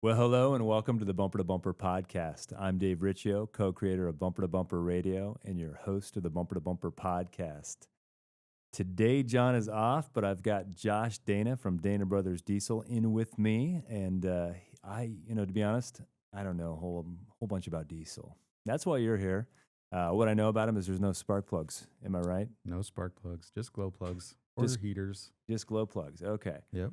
Well, hello and welcome to the Bumper to Bumper podcast. I'm Dave Riccio, co creator of Bumper to Bumper Radio and your host of the Bumper to Bumper podcast. Today, John is off, but I've got Josh Dana from Dana Brothers Diesel in with me. And to be honest, I don't know a whole bunch about diesel. That's why you're here. What I know about him is there's no spark plugs. Am I right? No spark plugs, just glow plugs or Just- heaters. Just glow plugs. Okay. Yep.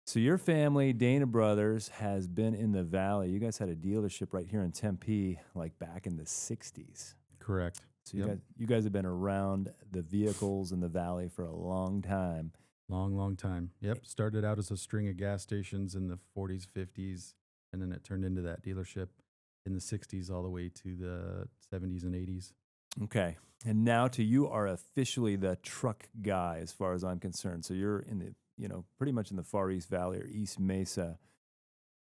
So your family, Dana Brothers, has been in the Valley. You guys had a dealership right here in Tempe, like back in the '60s. Correct. So Yep. you guys have been around the vehicles in the Valley for a long time. Long time. Yep. Started out as a string of gas stations in the 40s, 50s, and then it turned into that dealership in the 60s all the way to the 70s and 80s. Okay. And now you are officially the truck guy as far as I'm concerned. So you're in the, pretty much in the Far East Valley or East Mesa.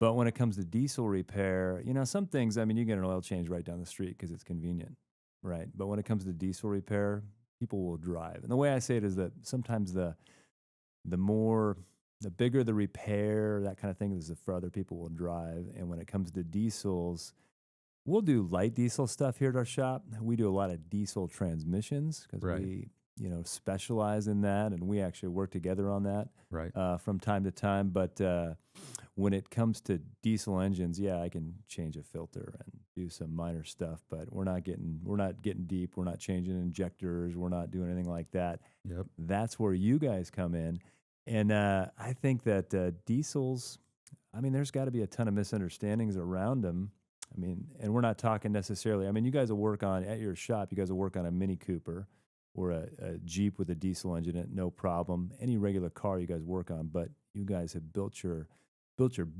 But when it comes to diesel repair, some things, you get an oil change right down the street because it's convenient, right? But when it comes to diesel repair, people will drive. And the way I say it is that sometimes the bigger the repair, that kind of thing, is the further people will drive. And when it comes to diesels, we'll do light diesel stuff here at our shop. We do a lot of diesel transmissions because Right. we, specialize in that, and we actually work together on that Right. from time to time. But when it comes to diesel engines, yeah, I can change a filter and do some minor stuff. But we're not getting deep. We're not changing injectors. We're not doing anything like that. Yep. That's where you guys come in, and I think that diesels. There's got to be a ton of misunderstandings around them. And we're not talking necessarily. You guys will work on at your shop. You guys will work on a Mini Cooper or a Jeep with a diesel engine in it, no problem. Any regular car you guys work on, but you guys have built your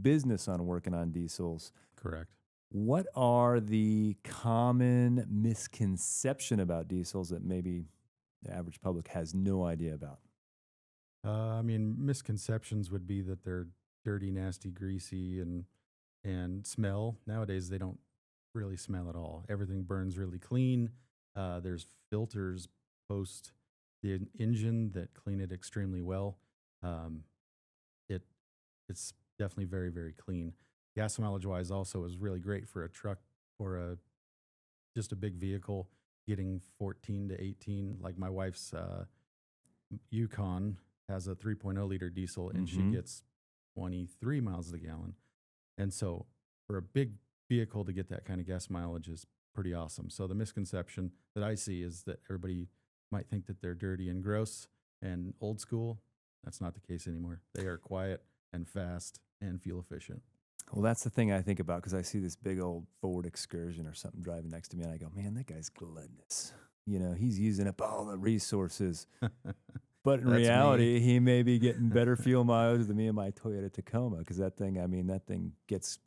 business on working on diesels. Correct. What are the common misconception about diesels that maybe the average public has no idea about? Misconceptions would be that they're dirty, nasty, greasy, and smell. Nowadays, they don't really smell at all. Everything burns really clean. There's filters post the engine that clean it extremely well. It's definitely very, very clean. Gas mileage wise also is really great for a truck or just a big vehicle getting 14 to 18. Like my wife's Yukon has a 3.0 liter diesel and she Mhm. gets 23 miles a gallon. And so for a big vehicle to get that kind of gas mileage is pretty awesome. So the misconception that I see is that everybody might think that they're dirty and gross and old school. That's not the case anymore. They are quiet and fast and fuel efficient. Well, that's the thing I think about because I see this big old Ford Excursion or something driving next to me, and I go, man, that guy's gluttonous. He's using up all the resources. But in That's reality, he may be getting better fuel mileage than me and my Toyota Tacoma because that thing gets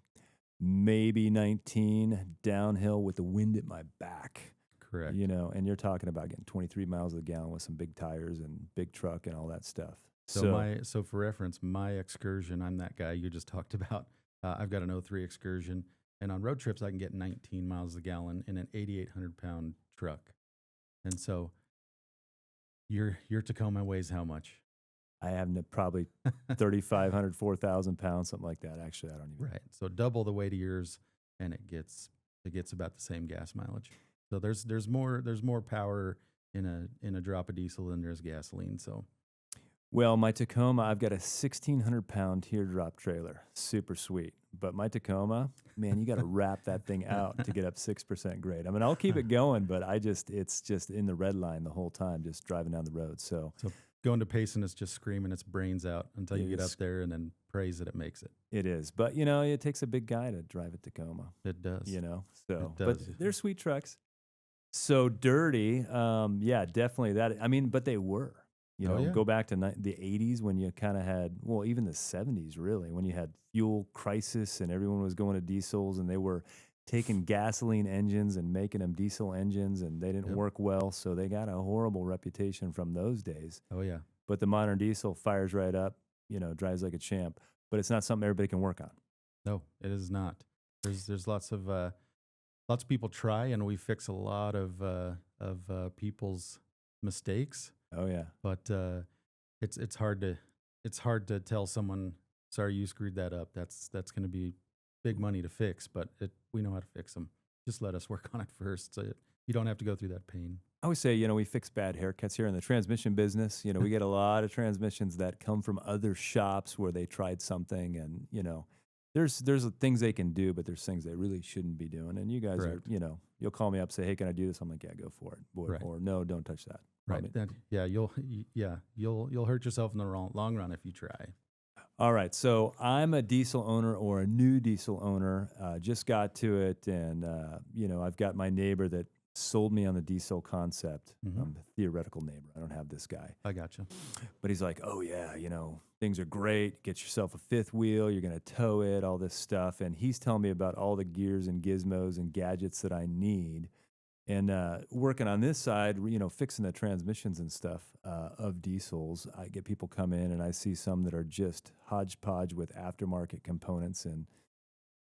maybe 19 downhill with the wind at my back. Correct. And you're talking about getting 23 miles a gallon with some big tires and big truck and all that stuff. So for reference, my Excursion, I'm that guy you just talked about. I've got an '03 Excursion, and on road trips I can get 19 miles a gallon in an 8,800-pound truck. And so your Tacoma weighs how much? I have probably 3,500, 4,000 pounds, something like that. Actually, I don't even. Right. So double the weight of yours, and it gets about the same gas mileage. So there's more power in a drop of diesel than there's gasoline. So Well, my Tacoma, I've got a 1,600-pound teardrop trailer. Super sweet. But my Tacoma, man, you got to wrap that thing out to get up 6% grade. I'll keep it going, but it's just in the red line the whole time, just driving down the road. So going to Payson is just screaming its brains out until you get up there and then praise that it makes it. it is. But, it takes a big guy to drive a Tacoma, It does. So, It does. but they're sweet trucks. So dirty, yeah, definitely that. But they were. Go back to the 80s when you kind of had, well, even the 70s, really, when you had fuel crisis and everyone was going to diesels and they were taking gasoline engines and making them diesel engines and they didn't work well. So they got a horrible reputation from those days. Oh, yeah. But the modern diesel fires right up, drives like a champ. But it's not something everybody can work on. No, it is not. There's lots of people try, and we fix a lot of people's mistakes. Oh yeah, But it's hard to tell someone, sorry, you screwed that up. That's going to be big money to fix, but we know how to fix them. Just let us work on it first, so you don't have to go through that pain. I always say, we fix bad haircuts here in the transmission business. We get a lot of transmissions that come from other shops where they tried something, and there's things they can do, but there's things they really shouldn't be doing. And you guys Correct. are, you'll call me up, say, hey, can I do this? I'm like, yeah, go for it, boy, Right. or no, don't touch that. Right. You'll hurt yourself in the long run if you try. All right, so I'm a diesel owner or a new diesel owner. Just got to it, and I've got my neighbor that sold me on the diesel concept. Mhm. A theoretical neighbor. I don't have this guy, I gotcha. but he's like, oh yeah, things are great. Get yourself a fifth wheel. You're gonna tow it, all this stuff, and he's telling me about all the gears and gizmos and gadgets that I need. And working on this side, fixing the transmissions and stuff of diesels, I get people come in and I see some that are just hodgepodge with aftermarket components, and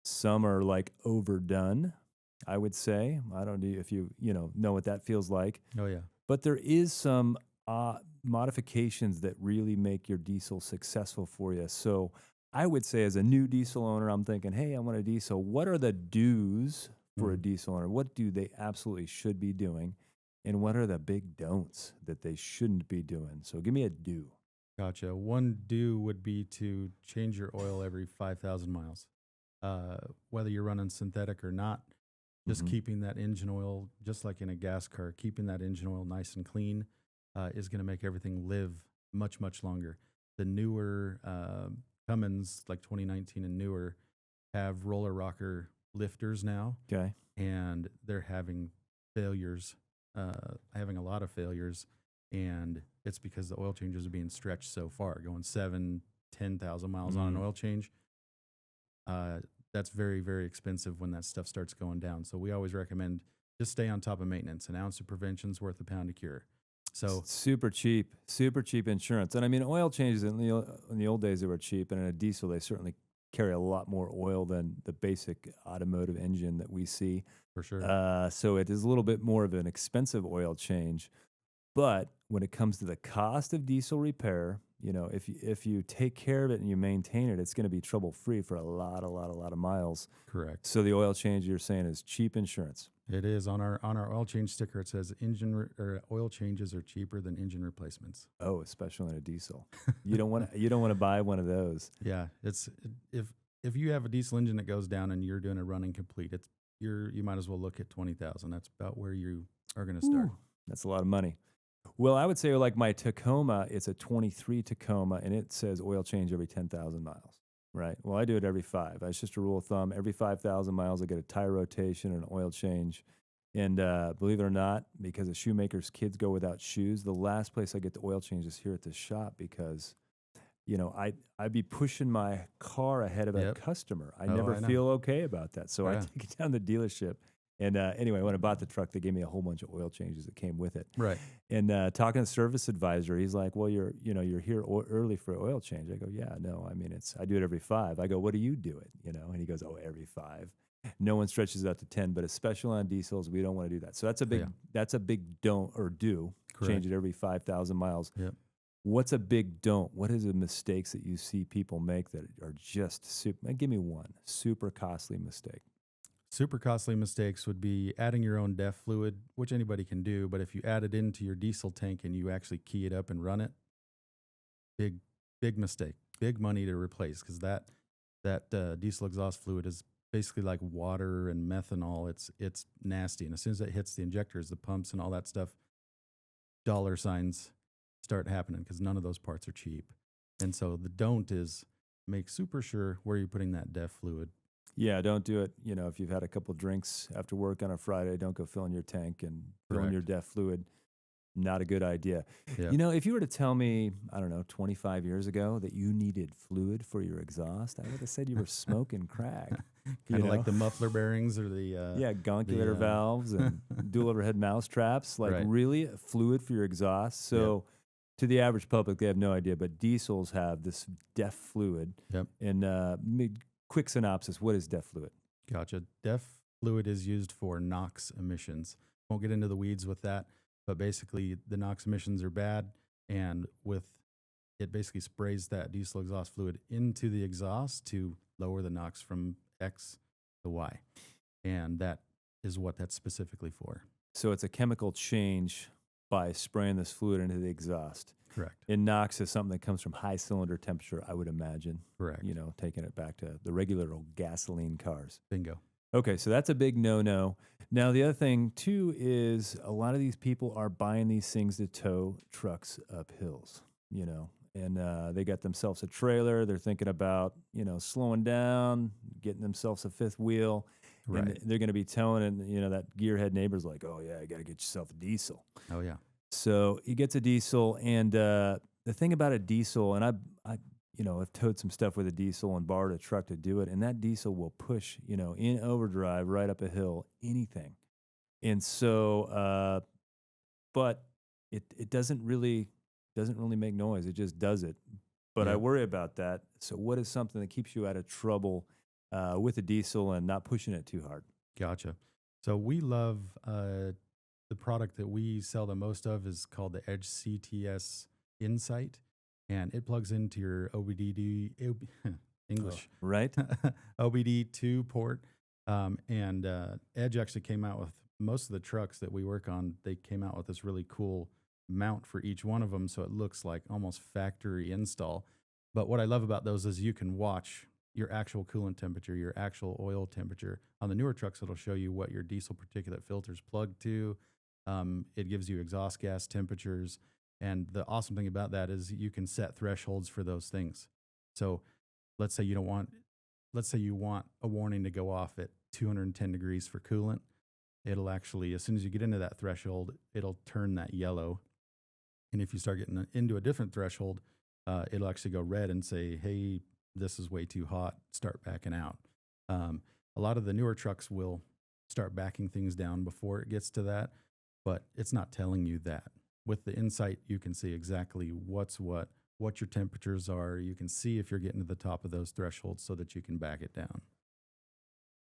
some are like overdone, I would say. I don't know if you know what that feels like, Oh yeah. but there is some modifications that really make your diesel successful for you. So I would say, as a new diesel owner, I'm thinking, hey, I want a diesel. What are the do's for a diesel owner? What do they absolutely should be doing? And what are the big don'ts that they shouldn't be doing? So give me a do. Gotcha. One do would be to change your oil every 5,000 miles. Whether you're running synthetic or not, just Mhm. keeping that engine oil, just like in a gas car, keeping that engine oil nice and clean is going to make everything live much, much longer. The newer Cummins, like 2019 and newer, have roller rocker lifters now, Okay. and they're having failures, having a lot of failures, and it's because the oil changes are being stretched so far, going 10,000 miles on an oil change. That's very, very expensive when that stuff starts going down. So we always recommend just stay on top of maintenance. An ounce of prevention's worth a pound of cure. So super cheap insurance. And I mean, oil changes in the old days, they were cheap, and in a diesel, they certainly carry a lot more oil than the basic automotive engine that we see. for sure. So it is a little bit more of an expensive oil change. But when it comes to the cost of diesel repair, if you take care of it and you maintain it, it's going to be trouble free for a lot of miles. Correct. So the oil change, you're saying, is cheap insurance. It is on our oil change sticker. It says oil changes are cheaper than engine replacements. Oh, especially in a diesel. You don't want to buy one of those. Yeah, if you have a diesel engine that goes down and you're doing a running complete, you might as well look at 20,000. That's about where you are going to start. Ooh, that's a lot of money. Well, I would say, like my Tacoma, it's a 23 Tacoma, and it says oil change every 10,000 miles, right? Well, I do it every 5. That's just a rule of thumb. Every 5,000 miles, I get a tire rotation and an oil change. And believe it or not, because the shoemakers' kids go without shoes, the last place I get the oil change is here at the shop, because I'd be pushing my car ahead of a Yep. customer. I Oh, never I know. feel okay about that. So I Yeah. take it down to the dealership. And anyway, when I bought the truck, they gave me a whole bunch of oil changes that came with it. Right. And talking to the service advisor, he's like, "Well, you're here early for oil change." I go, "Yeah, no, I mean, I do it every 5." I go, "What do you do it?" And he goes, "Oh, every 5." No one stretches out to 10, but especially on diesels, we don't want to do that. So that's a big don't or do. Correct. Change it every 5,000 miles. Yep. What's a big don't? What is the mistakes that you see people make that are just super? Give me one super costly mistake. Super costly mistakes would be adding your own DEF fluid, which anybody can do. But if you add it into your diesel tank and you actually key it up and run it, big mistake, big money to replace, because that diesel exhaust fluid is basically like water and methanol. It's nasty, and as soon as it hits the injectors, the pumps, and all that stuff, dollar signs start happening because none of those parts are cheap. And so the don't is make super sure where you're putting that DEF fluid. Yeah, don't do it. If you've had a couple drinks after work on a Friday, don't go filling your tank and filling your DEF fluid. Not a good idea. Yeah. If you were to tell me, I don't know, 25 years ago that you needed fluid for your exhaust, I would have said you were smoking crack. Kind of like the muffler bearings or the Yeah, gonulator valves and dual overhead mouse traps. Like, Right. really, fluid for your exhaust. So to the average public, they have no idea, but diesels have this DEF fluid. Yep. And quick synopsis, what is DEF fluid? Gotcha. DEF fluid is used for NOx emissions. Won't get into the weeds with that, but basically the NOx emissions are bad, and it basically sprays that diesel exhaust fluid into the exhaust to lower the NOx from X to Y. And that is what that's specifically for. So it's a chemical change by spraying this fluid into the exhaust. Correct. And NOx is something that comes from high cylinder temperature, I would imagine. Correct. You know, taking it back to the regular old gasoline cars. Bingo. Okay, so that's a big no-no. Now, the other thing, too, is a lot of these people are buying these things to tow trucks up hills, you know, and they got themselves a trailer. They're thinking about, you know, slowing down, getting themselves a fifth wheel. Right. And they're going to be towing, and, you know, that gearhead neighbor's like, oh, yeah, you got to get yourself a diesel. Oh, yeah. So he gets a diesel, and the thing about a diesel, and I you know, I've towed some stuff with a diesel and borrowed a truck to do it, and that diesel will push, you know, in overdrive right up a hill, anything. And so, but it doesn't really make noise. It just does it. But I Yeah. worry about that. So what is something that keeps you out of trouble with a diesel and not pushing it too hard? Gotcha. So we love the product that we sell the most of is called the Edge CTS Insight, and it plugs into your English Right? OBD2 port. And Edge actually came out with most of the trucks that we work on. They came out with this really cool mount for each one of them, so it looks like almost factory install. But what I love about those is you can watch your actual coolant temperature, your actual oil temperature. On the newer trucks, it'll show you what your diesel particulate filter is plugged to. It gives you exhaust gas temperatures. And the awesome thing about that is you can set thresholds for those things. So let's say you want a warning to go off at 210 degrees for coolant. It'll actually, as soon as you get into that threshold, it'll turn that yellow. And if you start getting into a different threshold, it'll actually go red and say, hey, this is way too hot, start backing out. A lot of the newer trucks will start backing things down before it gets to that, but it's not telling you that. With the Insight, you can see exactly what your temperatures are. You can see if you're getting to the top of those thresholds so that you can back it down.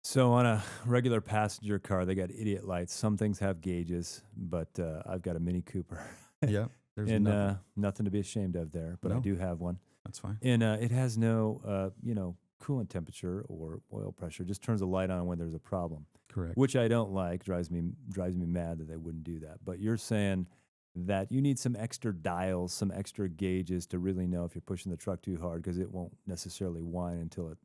So on a regular passenger car, they got idiot lights. Some things have gauges, but I've got a Mini Cooper. Yeah, there's And nothing. Nothing to be ashamed of there, but I No. do have one. That's fine. And it has no, you know, coolant temperature or oil pressure. Just turns the light on when there's a problem, Correct. which I don't like. Drives me mad that they wouldn't do that. But you're saying that you need some extra dials, some extra gauges to really know if you're pushing the truck too hard, because it won't necessarily whine until it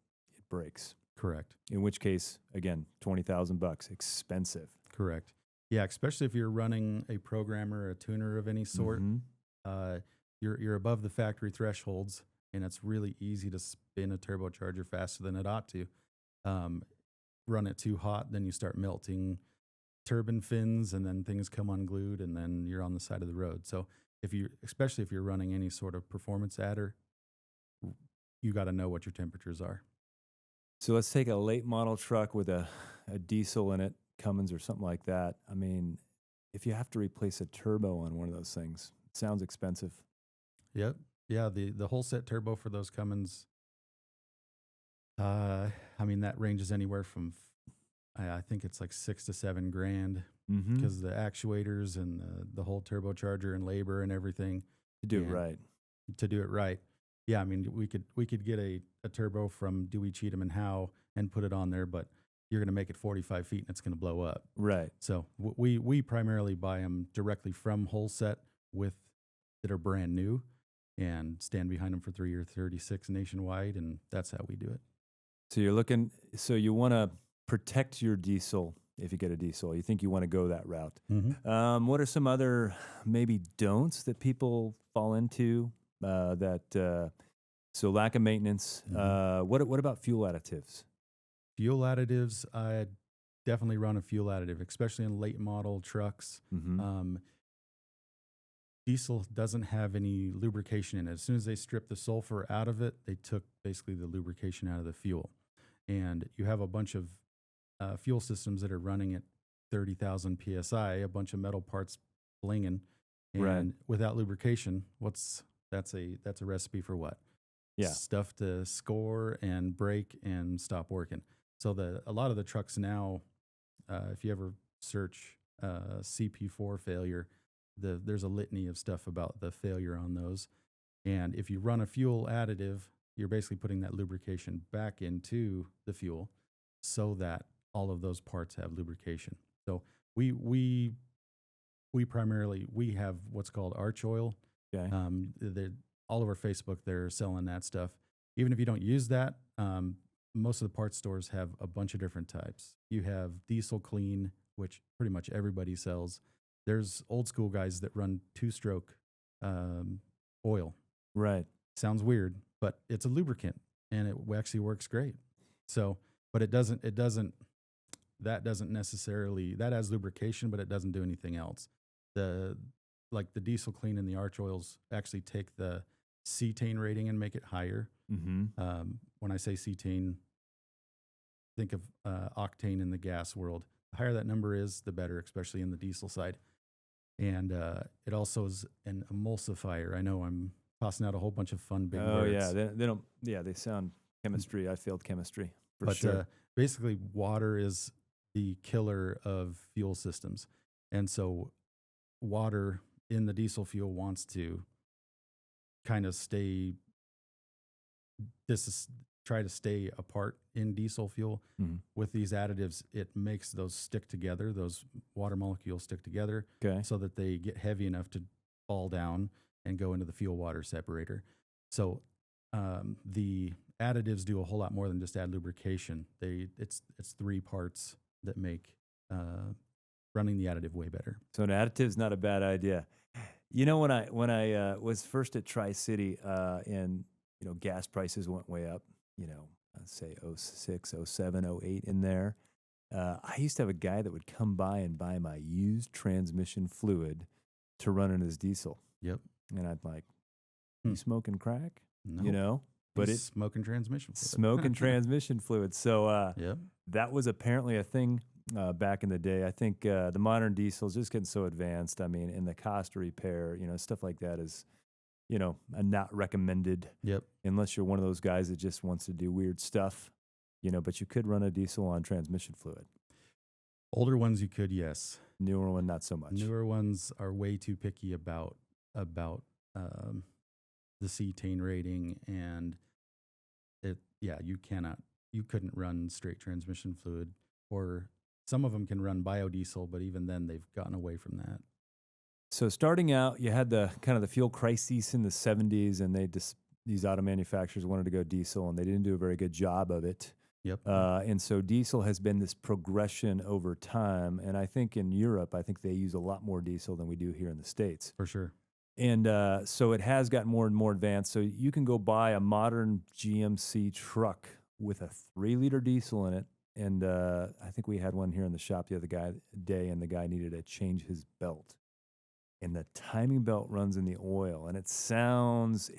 breaks. Correct. In which case, again, $20,000, expensive. Correct. Yeah, especially if you're running a programmer or a tuner of any sort. Mhm. You're above the factory thresholds, and it's really easy to spin a turbocharger faster than it ought to. Run it too hot, then you start melting turbine fins, and then things come unglued, and then you're on the side of the road. So especially if you're running any sort of performance adder, you got to know what your temperatures are. So let's take a late model truck with a diesel in it, Cummins or something like that. I mean, if you have to replace a turbo on one of those things, it sounds expensive. Yep. Yeah, the whole set turbo for those Cummins, I mean, that ranges anywhere from, I think it's like $6,000 to $7,000 Mm-hmm. because the actuators and the whole turbocharger and labor and everything To do it and right. to do it right. Yeah, I mean, we could get a turbo from Dewey, Cheatham and Howe and put it on there, but you're going to make it 45 feet and it's going to blow up. Right. So we primarily buy them directly from whole set that are brand new and stand behind them for 3 or 36 nationwide, and that's how we do it. So you want to protect your diesel if you get a diesel. You think you want to go that route. Mm-hmm. What are some other maybe don'ts that people fall into? So lack of maintenance. Mhm. What about fuel additives? Fuel additives, I definitely run a fuel additive, especially in late model trucks. Mm-hmm. Diesel doesn't have any lubrication in it. As soon as they stripped the sulfur out of it, they took basically the lubrication out of the fuel. And you have a bunch of fuel systems that are running at 30,000 PSI, a bunch of metal parts blinging. And Right. without lubrication, that's a recipe for what? Yeah. Stuff to score and break and stop working. So a lot of the trucks now, if you ever search CP4 failure, there's a litany of stuff about the failure on those. And if you run a fuel additive, you're basically putting that lubrication back into the fuel. so that all of those parts have lubrication. So we primarily we have what's called arch oil. Okay. All over Facebook, they're selling that stuff. Even if you don't use that, most of the parts stores have a bunch of different types. You have diesel clean, which pretty much everybody sells. There's old school guys that run 2-stroke oil. Right. Sounds weird, but it's a lubricant and it actually works great. So, but that doesn't necessarily, that has lubrication, but it doesn't do anything else. Like the diesel clean and the arch oils actually take the cetane rating and make it higher. Mm-hmm. When I say cetane, think of octane in the gas world. The higher that number is, the better, especially in the diesel side. And it also is an emulsifier. I know I'm tossing out a whole bunch of fun big words. Yeah, they don't. Yeah, they sound chemistry. I failed chemistry for But sure. basically, water is the killer of fuel systems, and so water in the diesel fuel wants to kind of try to stay apart in diesel fuel. Mhm. With these additives, it makes those stick together, those water molecules stick together, Okay. so that they get heavy enough to fall down and go into the fuel water separator. So the additives do a whole lot more than just add lubrication. It's 3 parts that make running the additive way better. So an additive's not a bad idea. You know, when I was first at Tri-City, and gas prices went way up. I'd say 06, 07, 08 in there. I used to have a guy that would come by and buy my used transmission fluid to run in his diesel. Yep. And I'd like, you smoking crack? No. But it's smoking transmission fluid. Smoking transmission fluid. So yep. that was apparently a thing back in the day. I think the modern diesel is just getting so advanced. I mean, and the cost to repair, stuff like that is, not recommended. Yep. Unless you're one of those guys that just wants to do weird stuff, but you could run a diesel on transmission fluid. Older ones you could, yes. Newer one, not so much. Newer ones are way too picky about the cetane rating, and you couldn't run straight transmission fluid, or some of them can run biodiesel, but even then they've gotten away from that. So starting out, you had the kind of the fuel crisis in the 70s, and these auto manufacturers wanted to go diesel, and they didn't do a very good job of it. Yep. And so diesel has been this progression over time, and I think in Europe, they use a lot more diesel than we do here in the States. For sure. And so it has gotten more and more advanced. So you can go buy a modern GMC truck with a 3-liter diesel in it. And I think we had one here in the shop the other day, and the guy needed to change his belt. And the timing belt runs in the oil, and it sounds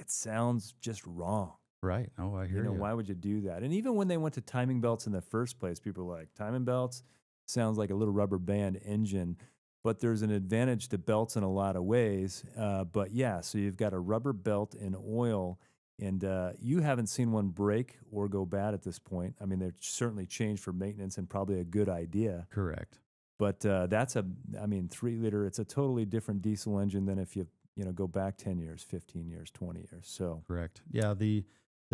just wrong. Right. Oh, I hear you. Why would you do that? And even when they went to timing belts in the first place, people were like, timing belts sounds like a little rubber band engine. But there's an advantage to belts in a lot of ways. But yeah, so you've got a rubber belt in oil, and you haven't seen one break or go bad at this point. I mean, they're certainly changed for maintenance and probably a good idea. Correct. But 3-liter, it's a totally different diesel engine than if you go back 10 years, 15 years, 20 years. So correct. Yeah, the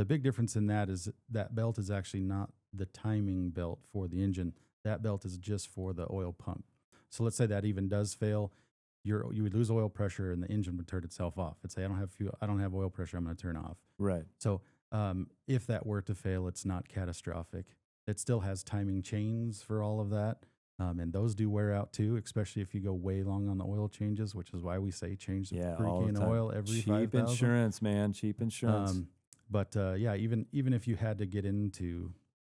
big difference in that is that belt is actually not the timing belt for the engine. That belt is just for the oil pump. So let's say that even does fail, you would lose oil pressure and the engine would turn itself off. It'd say, I don't have oil pressure, I'm going to turn off. Right. So if that were to fail, it's not catastrophic. It still has timing chains for all of that. And those do wear out too, especially if you go way long on the oil changes, which is why we say change the pre-can oil every 5,000. Cheap insurance, man. Cheap insurance. But even if you had to get into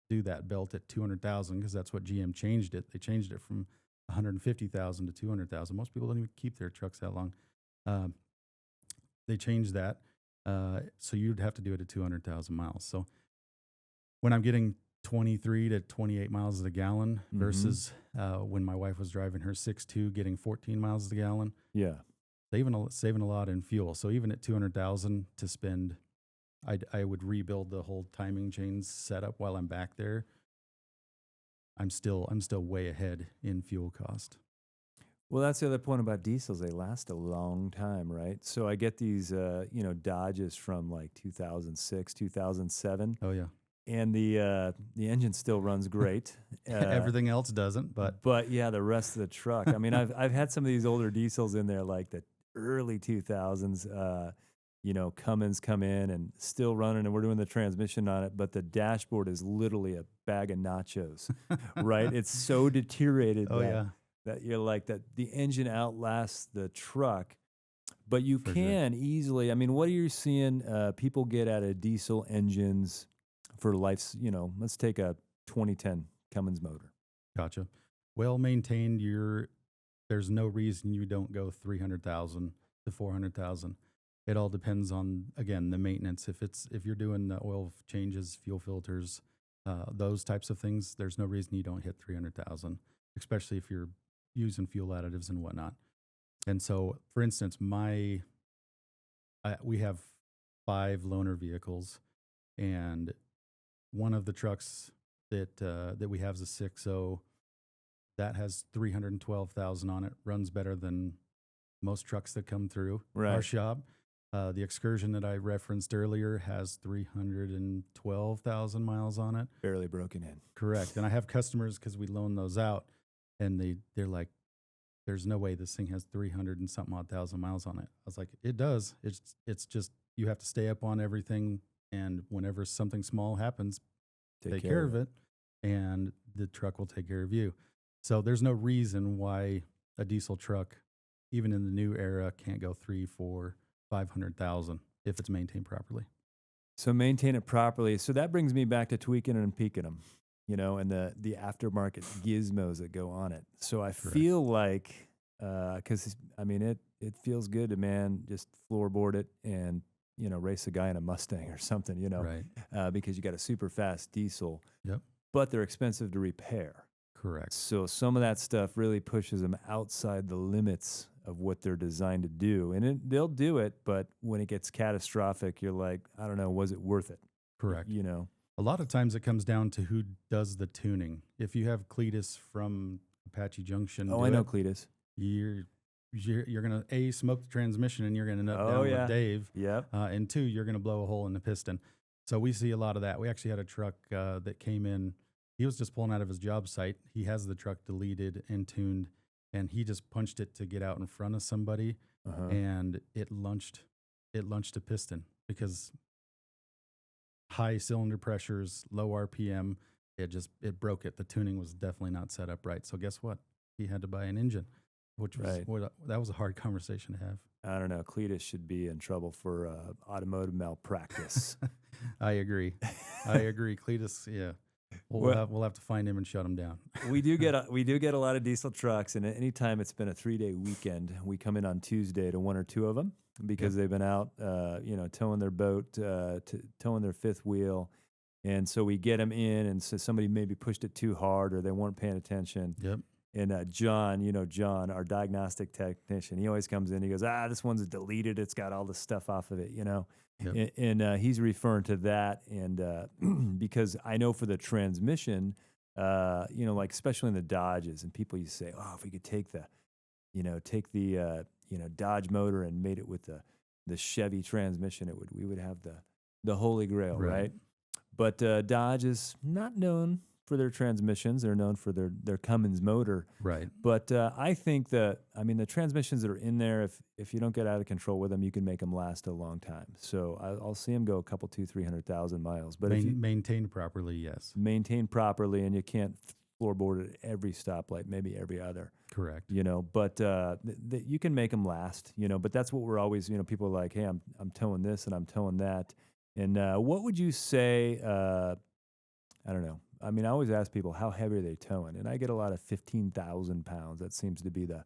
do that belt at 200,000, because that's what GM changed it. They changed it from 150,000 to 200,000. Most people don't even keep their trucks that long. They changed that, so you'd have to do it at 200,000 miles. So when I'm getting 23 to 28 miles a gallon versus when my wife was driving her 6.2 getting 14 miles a gallon. Yeah. Saving a lot in fuel. So even at 200,000 to spend, I would rebuild the whole timing chains setup while I'm back there. I'm still way ahead in fuel cost. Well, that's the other point about diesels. They last a long time, right? So I get these, Dodges from like 2006, 2007. Oh, yeah. and the engine still runs great. Everything else doesn't, But yeah, the rest of the truck. I mean, I've had some of these older diesels in there, like the early 2000s. Cummins come in and still running, and we're doing the transmission on it, but the dashboard is literally a bag of nachos, right? It's so deteriorated oh yeah, that you're like that the engine outlasts the truck, but you for sure. can easily. I mean, what are you seeing people get out of diesel engines for life's? Let's take a 2010 Cummins motor. Gotcha. Well maintained. There's no reason you don't go 300,000 to 400,000. It all depends on, again, the maintenance. If you're doing the oil changes, fuel filters, those types of things, there's no reason you don't hit 300,000, especially if you're using fuel additives and whatnot. And so, for instance, we have 5 loaner vehicles, and one of the trucks that we have is a 6.0 that has 312,000 on it. Runs better than most trucks that come through our shop. The Excursion that I referenced earlier has 312,000 miles on it. Barely broken in. Correct. And I have customers, because we loan those out, and they're like, there's no way this thing has 300 and something odd thousand miles on it. I was like, it does. It's just, you have to stay up on everything, and whenever something small happens, take care of it, and the truck will take care of you. So there's no reason why a diesel truck, even in the new era, can't go 3, 4, 500,000 if it's maintained properly. So maintain it properly. So that brings me back to tweaking and peaking them, and the aftermarket gizmos that go on it. So I feel like, because I mean it feels good to just floorboard it and race a guy in a Mustang or something, Right. because you got a super fast diesel. Yep. But they're expensive to repair. Correct. So some of that stuff really pushes them outside the limits of what they're designed to do. And they'll do it, but when it gets catastrophic, you're like, I don't know, was it worth it? Correct. A lot of times it comes down to who does the tuning. If you have Cletus from Apache Junction, I know Cletus. You're going to smoke the transmission, and you're going to end up down with Dave. Yep. And 2, you're going to blow a hole in the piston. So we see a lot of that. We actually had a truck that came in. He was just pulling out of his job site. He has the truck deleted and tuned, and he just punched it to get out in front of somebody, and it launched a piston because high cylinder pressures, low RPM, it broke it. The tuning was definitely not set up right. So guess what? He had to buy an engine, which was that was a hard conversation to have. I don't know. Cletus should be in trouble for automotive malpractice. I agree. Cletus, yeah. We'll have to find him and shut him down. we do get a lot of diesel trucks, and anytime it's been a 3-day weekend, we come in on Tuesday to 1 or 2 of them because they've been out, towing their boat, towing their fifth wheel, and so we get them in, and so somebody maybe pushed it too hard or they weren't paying attention. Yep. And John, our diagnostic technician, he always comes in. He goes, this one's deleted. It's got all the stuff off of it, Yep. And he's referring to that. And because I know for the transmission, like especially in the Dodges, and people used to say, if we could take the Dodge motor and made it with the Chevy transmission, we would have the holy grail, right? But Dodge is not known for their transmissions. They're known for their Cummins motor. Right. But I think the transmissions that are in there, if you don't get out of control with them, you can make them last a long time. So I'll see them go a couple, 200,000-300,000 miles. But if you maintained properly, yes. Maintained properly, and you can't floorboard at every stoplight, maybe every other. Correct. But you can make them last, but that's what we're always, people are like, hey, I'm towing this and I'm towing that. And what would you say, I don't know. I always ask people, how heavy are they towing? And I get a lot of 15,000 pounds. That seems to be the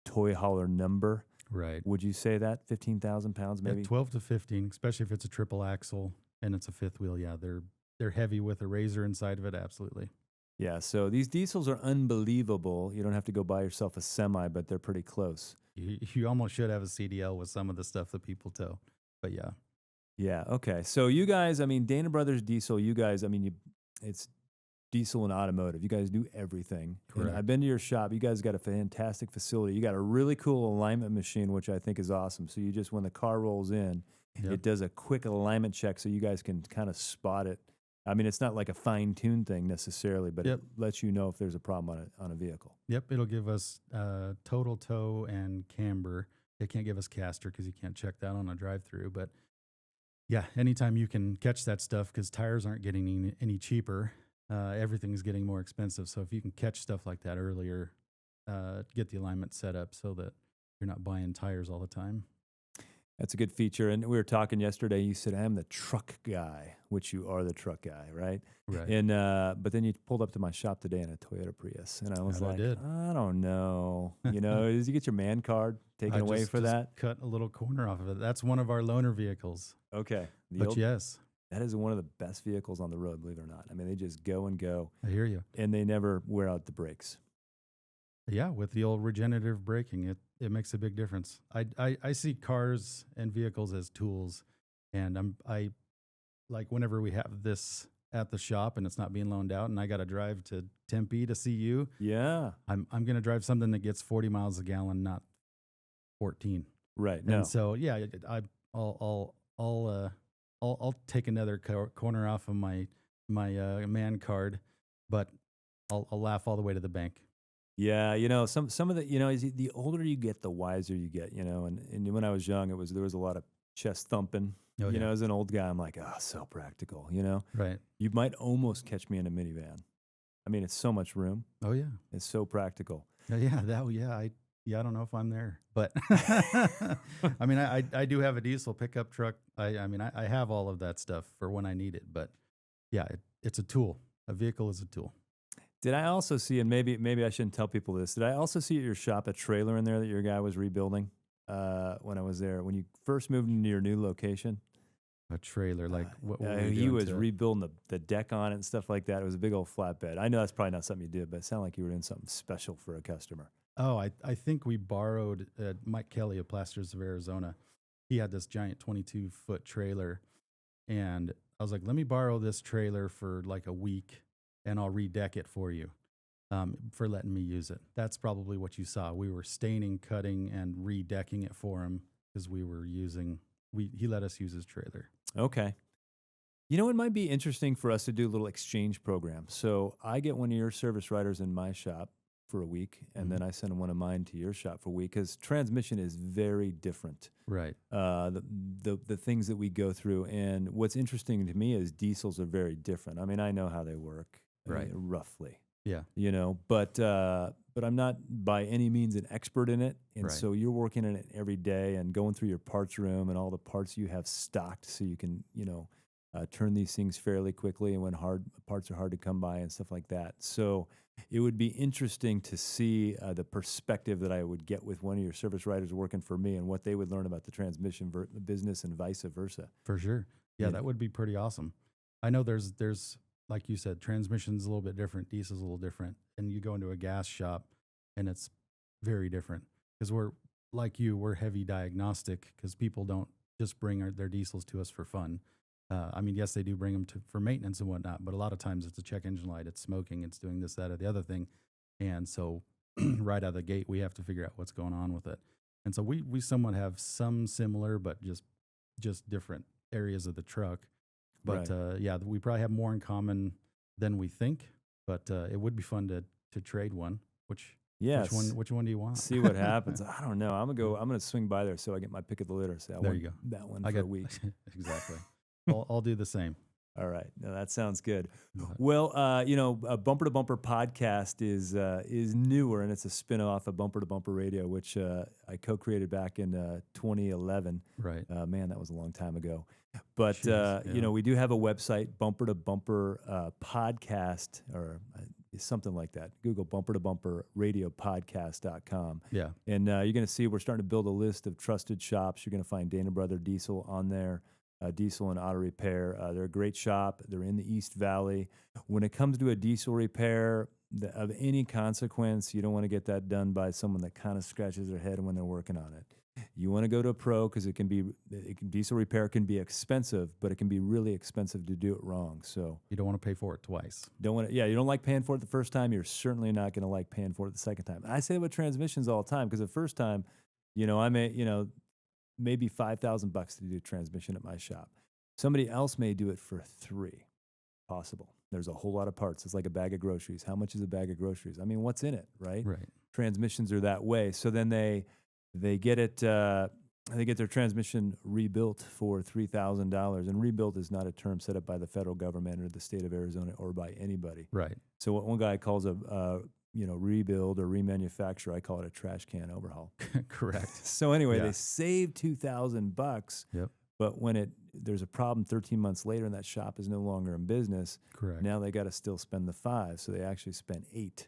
toy hauler number. Right. Would you say that? 15,000 pounds, maybe? 12 to 15, especially if it's a triple axle and it's a fifth wheel. Yeah, they're heavy with a razor inside of it. Absolutely. Yeah, so these diesels are unbelievable. You don't have to go buy yourself a semi, but they're pretty close. You almost should have a CDL with some of the stuff that people tow. But yeah. Yeah, okay. So you guys, Dana Brothers Diesel, you guys, it's diesel and automotive. You guys do everything. Correct. And I've been to your shop. You guys got a fantastic facility. You got a really cool alignment machine, which I think is awesome. So you just, when the car rolls in, it does a quick alignment check so you guys can kind of spot it I mean, it's not like a fine-tuned thing necessarily, but Yep. it lets you know if there's a problem on a vehicle. Yep, it'll give us total tow and camber. It can't give us caster because you can't check that on a drive-through. But yeah, anytime you can catch that stuff, because tires aren't getting any cheaper, everything's getting more expensive. So if you can catch stuff like that earlier, get the alignment set up so that you're not buying tires all the time. That's a good feature. And we were talking yesterday. You said I'm the truck guy, which you are the truck guy, right? Right. And but then you pulled up to my shop today in a Toyota Prius, and I was That I like, did. I don't know. You know, did you get your man card taken away for that? Cut a little corner off of it. That's one of our loaner vehicles. Okay. But yes, That is one of the best vehicles on the road, believe it or not. I mean, they just go and go, I hear you. and they never wear out the brakes. Yeah, with the old regenerative braking, it makes a big difference. I see cars and vehicles as tools, and I like whenever we have this at the shop and it's not being loaned out, and I got to drive to Tempe to see you. Yeah. I'm gonna drive something that gets 40 miles a gallon, not 14. Right. No. And so yeah, I'll take another corner off of my man card, but I'll laugh all the way to the bank. Yeah, you know, some of the, you know, the older you get, the wiser you get, you know. And when I was young, there was a lot of chest thumping. Oh, You yeah. know, as an old guy, I'm like, oh, so practical. You know, Right. you might almost catch me in a minivan. I mean, it's so much room. Oh yeah. It's so practical. I don't know if I'm there, but I mean, I do have a diesel pickup truck. I mean, I have all of that stuff for when I need it, but yeah, it's a tool. A vehicle is a tool. Did I also see, and maybe I shouldn't tell people this, did I also see at your shop a trailer in there that your guy was rebuilding when I was there, when you first moved into your new location? A trailer, like what were we He doing was to it? rebuilding the deck on it and stuff like that. It was a big old flatbed. I know that's probably not something you did, but it sounded like you were doing something special for a customer. Oh, I think we borrowed Mike Kelly of Plasters of Arizona. He had this giant 22-foot trailer, and I was like, let me borrow this trailer for like a week, and I'll redeck it for you for letting me use it. That's probably what you saw. We were staining, cutting, and redecking it for him because he let us use his trailer. Okay. You know, it might be interesting for us to do a little exchange program. So I get one of your service writers in my shop for a week, and then I send one of mine to your shop for a week, because transmission is very different. Right. The things that we go through, and what's interesting to me is diesels are very different. I mean, I know how they work, Right. roughly. Yeah. You know, but I'm not by any means an expert in it, and Right. so you're working in it every day and going through your parts room and all the parts you have stocked, so you can, you know, turn these things fairly quickly, and when parts are hard to come by and stuff like that. So it would be interesting to see the perspective that I would get with one of your service writers working for me, and what they would learn about the transmission business and vice versa. For sure. Yeah, Yeah. that would be pretty awesome. I know there's like you said, transmission's a little bit different, diesel's a little different, and you go into a gas shop and it's very different because we're heavy diagnostic, because people don't just bring their diesels to us for fun. I mean, yes, they do bring them for maintenance and whatnot, but a lot of times it's a check engine light, it's smoking, it's doing this, that, or the other thing. And so right out of the gate, we have to figure out what's going on with it. And so we somewhat have some similar, but just different areas of the truck. But Right. yeah, we probably have more in common than we think. But it would be fun to trade one. Yes. Which one do you want? See what happens. I don't know. I'm gonna swing by there so I get my pick of the litter. Say, I There want you go. that one I for a got week. exactly. I'll do the same. All right, no, that sounds good. But- Well, you know, Bumper to Bumper podcast is newer, and it's a spinoff of Bumper to Bumper Radio, which I co-created back in 2011. Right. Man, that was a long time ago. But Jeez, you yeah. know, we do have a website, Bumper to Bumper podcast, or something like that. Google Bumper to Bumper Radio Podcast.com. Yeah. And you're going to see we're starting to build a list of trusted shops. You're going to find Dana Brother Diesel on there, Diesel and Auto Repair. They're a great shop. They're in the East Valley. When it comes to a diesel repair of any consequence, you don't want to get that done by someone that kind of scratches their head when they're working on it. You want to go to a pro, because diesel repair can be expensive, but it can be really expensive to do it wrong. So You don't want to pay for it twice. you don't like paying for it the first time. You're certainly not going to like paying for it the second time. And I say that with transmissions all the time, because the first time, you know, I may, you know, maybe $5,000 to do transmission at my shop. Somebody else may do it for $3,000. possible. There's a whole lot of parts. It's like a bag of groceries. How much is a bag of groceries? I mean, what's in it, right? Right. Transmissions are that way. So then they get it. They get their transmission rebuilt for $3,000, and rebuilt is not a term set up by the federal government or the state of Arizona or by anybody. Right. So what one guy calls a rebuild or remanufacture, I call it a trash can overhaul. Correct. So anyway, Yeah. they saved $2,000, Yep. but when there's a problem 13 months later and that shop is no longer in business, Correct. now they got to still spend the $5,000, so they actually spent $8,000.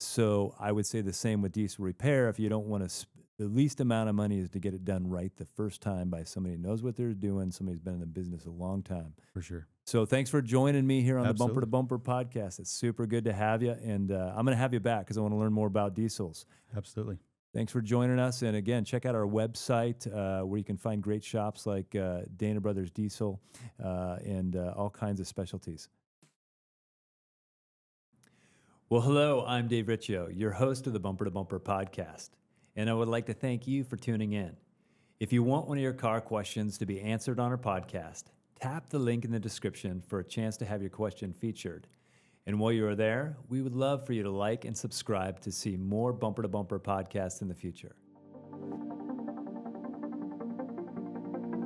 So I would say the same with diesel repair. If you don't want to, the least amount of money is to get it done right the first time by somebody who knows what they're doing, somebody who's been in the business a long time. For sure. So thanks for joining me here on Absolutely. the Bumper to Bumper podcast. It's super good to have you, and I'm going to have you back because I want to learn more about diesels. Absolutely. Thanks for joining us. And again, check out our website where you can find great shops like Dana Brothers Diesel and all kinds of specialties. Well, hello, I'm Dave Riccio, your host of the Bumper to Bumper podcast, and I would like to thank you for tuning in. If you want one of your car questions to be answered on our podcast, tap the link in the description for a chance to have your question featured. And while you are there, we would love for you to like and subscribe to see more Bumper to Bumper podcasts in the future.